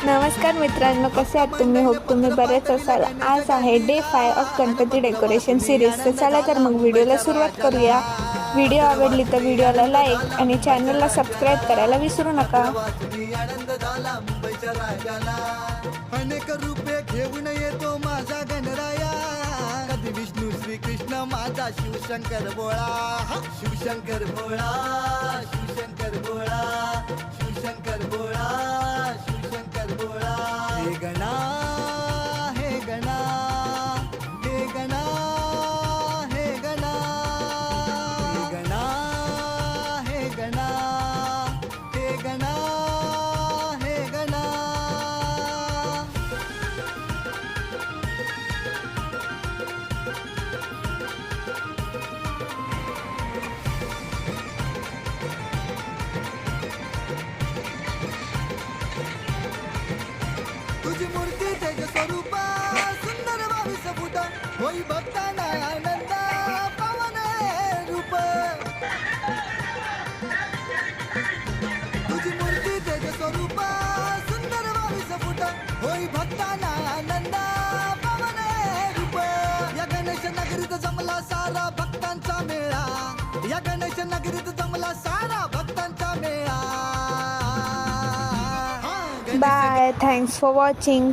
नमस्कार मित्रांनो, कसे आहात तुम्ही? होप तुम्ही बरेच असाल. आज आहे day 5 of Ganpati decoration series. तर चला तर मग व्हिडिओला सुरुवात करूया. व्हिडिओ आवडली तर व्हिडिओला लाईक आणि चॅनलला सबस्क्राईब करायला विसरू नका. अनेक रूपे घेऊन येतो माझा गणराया, कधी विष्णू श्रीकृष्ण माझा शिवशंकर भोळा. शिवशंकर भोळा, शिवशंकर भोळा, शिवशंकर भोळा, शिवशंकर भोळा. हे गणा, हे गणा, हे गणा, हे गणा, हे गणा, हे गणा, हे गणा, हे गणा. तुझी मूर्ती तेज स्वरूप सुंदर 22 फूट, होई भक्तांना आनंद पावन रूप. तुझी मूर्ती तेज स्वरूप सुंदर 22 फूट, होई भक्तांना आनंद पावन रूप. या गणेश नगरीत जमला सारा भक्तांचा मेळा, या गणेश नगरीत जमला सारा भक्तांचा मेळा. बाय. Thanks for watching.